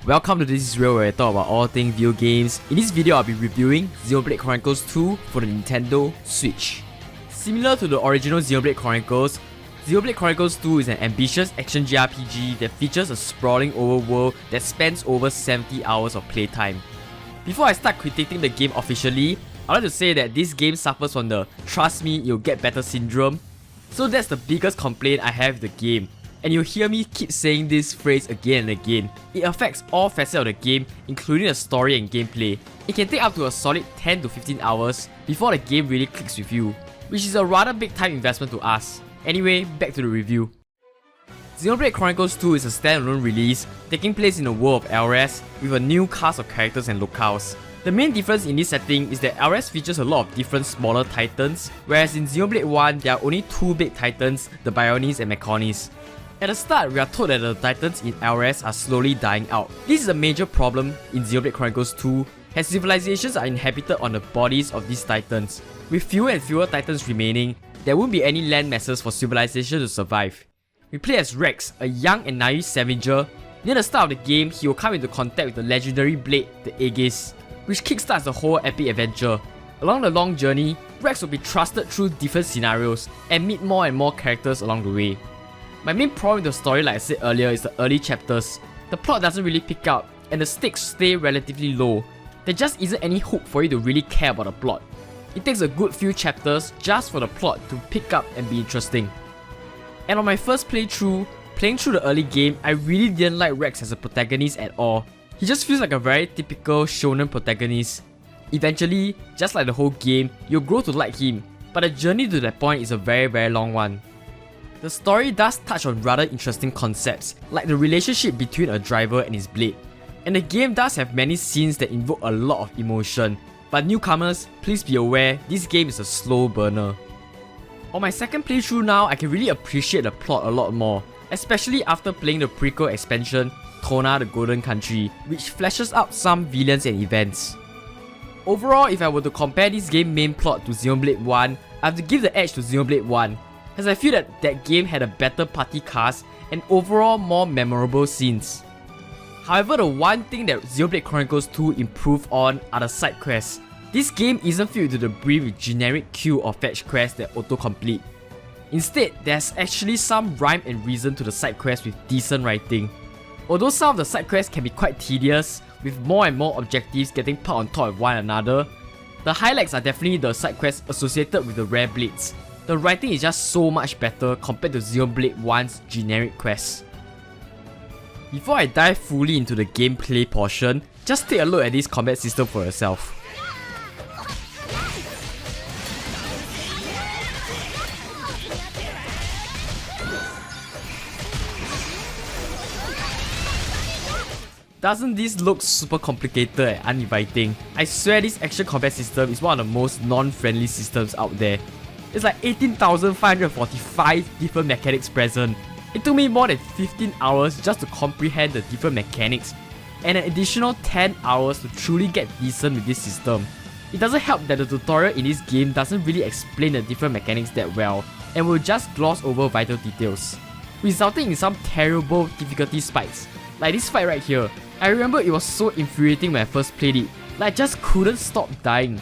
Welcome to This Is Real, where I talk about all things video games. In this video, I'll be reviewing Xenoblade Chronicles 2 for the Nintendo Switch. Similar to the original Xenoblade Chronicles, Xenoblade Chronicles 2 is an ambitious action JRPG that features a sprawling overworld that spans over 70 hours of playtime. Before I start critiquing the game officially, I'd like to say that this game suffers from the "trust me, you'll get better" syndrome. So that's the biggest complaint I have with the game. And you'll hear me keep saying this phrase again and again. It affects all facets of the game, including the story and gameplay. It can take up to a solid 10 to 15 hours before the game really clicks with you, which is a rather big time investment to us. Anyway, back to the review. Xenoblade Chronicles 2 is a standalone release taking place in the world of Elres with a new cast of characters and locales. The main difference in this setting is that Elres features a lot of different smaller titans, whereas in Xenoblade 1 there are only two big titans, the Bionis and Mechonis. At the start, we are told that the titans in Elres are slowly dying out. This is a major problem in Xenoblade Chronicles 2, as civilizations are inhabited on the bodies of these titans. With fewer and fewer titans remaining, there won't be any land masses for civilization to survive. We play as Rex, a young and naive scavenger. Near the start of the game, he will come into contact with the legendary blade, the Aegis, which kickstarts the whole epic adventure. Along the long journey, Rex will be trusted through different scenarios and meet more and more characters along the way. My main problem with the story, like I said earlier, is the early chapters. The plot doesn't really pick up, and the stakes stay relatively low. There just isn't any hook for you to really care about the plot. It takes a good few chapters just for the plot to pick up and be interesting. And on my first playthrough, playing through the early game, I really didn't like Rex as a protagonist at all. He just feels like a very typical shonen protagonist. Eventually, just like the whole game, you'll grow to like him, but the journey to that point is a very long one. The story does touch on rather interesting concepts, like the relationship between a driver and his blade. And the game does have many scenes that invoke a lot of emotion, but newcomers, please be aware, this game is a slow burner. On my second playthrough now, I can really appreciate the plot a lot more, especially after playing the Prequel expansion, Tona the Golden Country, which fleshes out some villains and events. Overall, if I were to compare this game's main plot to Xenoblade 1, I have to give the edge to Xenoblade 1, as I feel that that game had a better party cast and overall more memorable scenes. However, the one thing that Xenoblade Chronicles 2 improved on are the side quests. This game isn't filled to the brim with generic queue or fetch quests that auto-complete. Instead, there's actually some rhyme and reason to the side quests with decent writing. Although some of the side quests can be quite tedious, with more and more objectives getting put on top of one another, the highlights are definitely the side quests associated with the rare blades. The writing is just so much better compared to Xenoblade 1's generic quests. Before I dive fully into the gameplay portion, just take a look at this combat system for yourself. Doesn't this look super complicated and uninviting? I swear this action combat system is one of the most non-friendly systems out there. It's like 18,545 different mechanics present. It took me more than 15 hours just to comprehend the different mechanics, and an additional 10 hours to truly get decent with this system. It doesn't help that the tutorial in this game doesn't really explain the different mechanics that well, and will just gloss over vital details, resulting in some terrible difficulty spikes. Like this fight right here. I remember it was so infuriating when I first played it, like I just couldn't stop dying.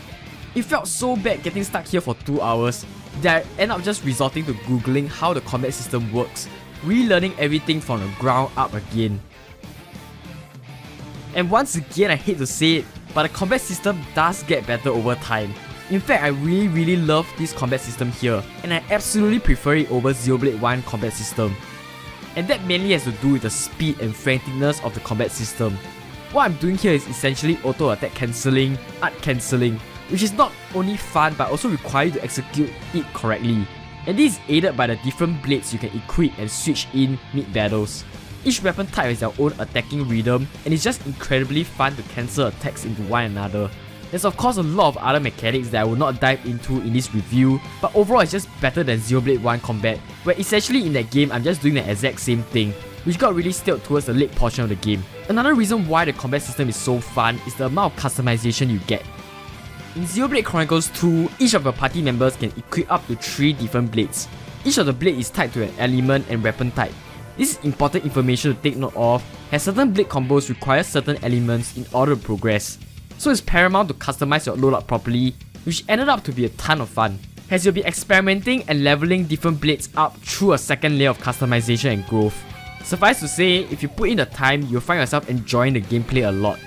It felt so bad getting stuck here for 2 hours that I end up just resorting to googling how the combat system works, relearning everything from the ground up again. And once again, I hate to say it, but the combat system does get better over time. In fact, I really love this combat system here, and I absolutely prefer it over Xenoblade 1 combat system. And that mainly has to do with the speed and franticness of the combat system. What I'm doing here is essentially auto attack cancelling, art cancelling, which is not only fun but also require you to execute it correctly. And this is aided by the different blades you can equip and switch in mid-battles. Each weapon type has their own attacking rhythm, and it's just incredibly fun to cancel attacks into one another. There's of course a lot of other mechanics that I will not dive into in this review, but overall it's just better than Xenoblade 1 combat, where essentially in that game I'm just doing the exact same thing, which got really stale towards the late portion of the game. Another reason why the combat system is so fun is the amount of customization you get. In Xenoblade Chronicles 2, each of your party members can equip up to 3 different blades. Each of the blades is tied to an element and weapon type. This is important information to take note of, as certain blade combos require certain elements in order to progress. So it's paramount to customize your loadout properly, which ended up to be a ton of fun, as you'll be experimenting and leveling different blades up through a second layer of customization and growth. Suffice to say, if you put in the time, you'll find yourself enjoying the gameplay a lot.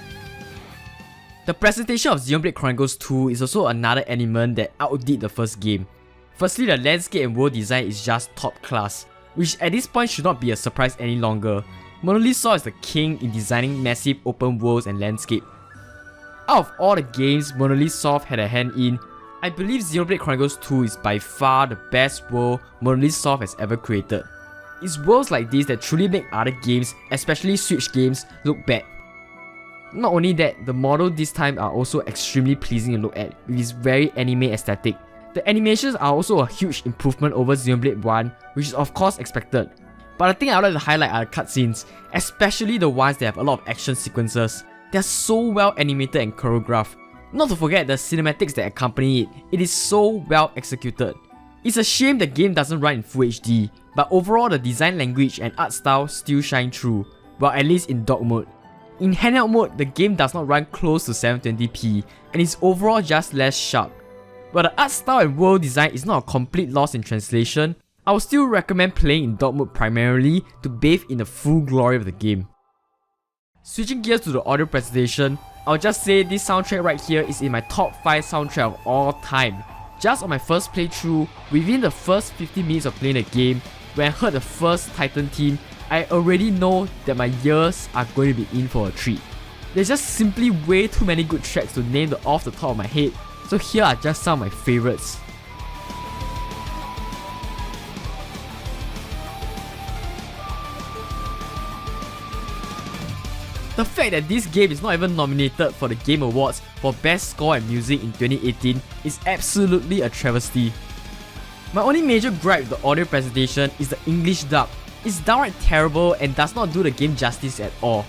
The presentation of Xenoblade Chronicles 2 is also another element that outdid the first game. Firstly, the landscape and world design is just top class, which at this point should not be a surprise any longer. Monolith Soft is the king in designing massive open worlds and landscape. Out of all the games Monolith Soft had a hand in, I believe Xenoblade Chronicles 2 is by far the best world Monolith Soft has ever created. It's worlds like this that truly make other games, especially Switch games, look bad. Not only that, the models this time are also extremely pleasing to look at, with its very anime aesthetic. The animations are also a huge improvement over Xenoblade 1, which is of course expected. But the thing I would like to highlight are the cutscenes, especially the ones that have a lot of action sequences. They are so well animated and choreographed. Not to forget the cinematics that accompany it, it is so well executed. It's a shame the game doesn't run in Full HD, but overall the design language and art style still shine through, well at least in dock mode. In handheld mode, the game does not run close to 720p and is overall just less sharp. While the art style and world design is not a complete loss in translation, I would still recommend playing in dock mode primarily to bathe in the full glory of the game. Switching gears to the audio presentation, I'll just say this soundtrack right here is in my top 5 soundtrack of all time. Just on my first playthrough, within the first 50 minutes of playing the game, when I heard the first Titan theme, I already know that my ears are going to be in for a treat. There's just simply way too many good tracks to name off the top of my head, so here are just some of my favorites. The fact that this game is not even nominated for the Game Awards for Best Score and Music in 2018 is absolutely a travesty. My only major gripe with the audio presentation is the English dub. It's downright terrible and does not do the game justice at all.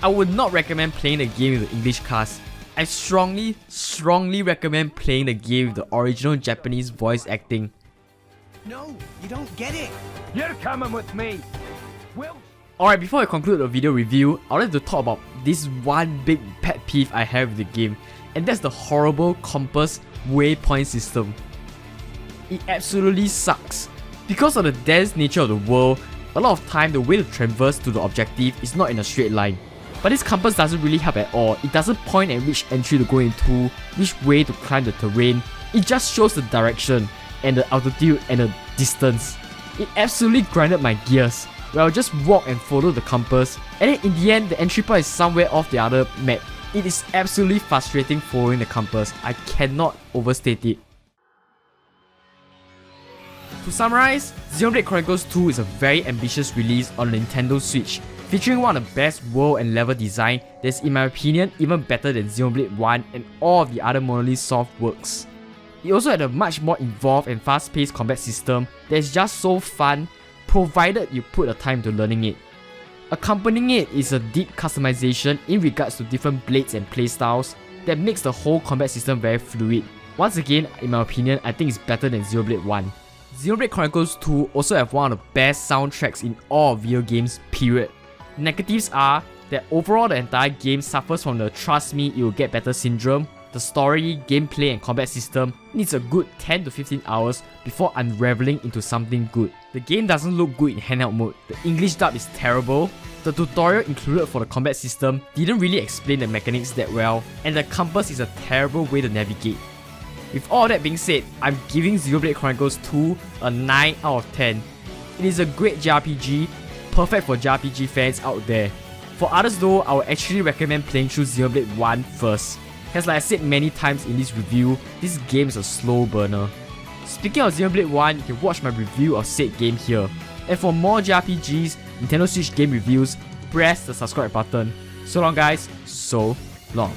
I would not recommend playing the game with the English cast. I strongly recommend playing the game with the original Japanese voice acting. No, you don't get it. You're coming with me. Alright, before I conclude the video review, I would like to talk about this one big pet peeve I have with the game, and that's the horrible compass waypoint system. It absolutely sucks. Because of the dense nature of the world, a lot of time the way to traverse to the objective is not in a straight line. But this compass doesn't really help at all. It doesn't point at which entry to go into, which way to climb the terrain. It just shows the direction and the altitude and the distance. It absolutely grinded my gears, where I'll just walk and follow the compass, and then in the end the entry point is somewhere off the other map. It is absolutely frustrating following the compass. I cannot overstate it. To summarize, Xenoblade Chronicles 2 is a very ambitious release on the Nintendo Switch, featuring one of the best world and level design that's in my opinion even better than Xenoblade 1 and all of the other Monolith Soft works. It also had a much more involved and fast-paced combat system that is just so fun, provided you put the time to learning it. Accompanying it is a deep customization in regards to different blades and playstyles that makes the whole combat system very fluid. Once again, in my opinion, I think it's better than Xenoblade 1. Xenoblade Chronicles 2 also have one of the best soundtracks in all video games, period. Negatives are that overall the entire game suffers from the trust me it will get better syndrome. The story, gameplay and combat system needs a good 10 to 15 hours before unraveling into something good. The game doesn't look good in handheld mode, the English dub is terrible, the tutorial included for the combat system didn't really explain the mechanics that well, and the compass is a terrible way to navigate. With all that being said, I'm giving Xenoblade Chronicles 2 a 9 out of 10. It is a great JRPG, perfect for JRPG fans out there. For others though, I would actually recommend playing through Xenoblade 1 first. As like I said many times in this review, this game is a slow burner. Speaking of Xenoblade 1, you can watch my review of said game here. And for more JRPGs, Nintendo Switch game reviews, press the subscribe button. So long guys, so long.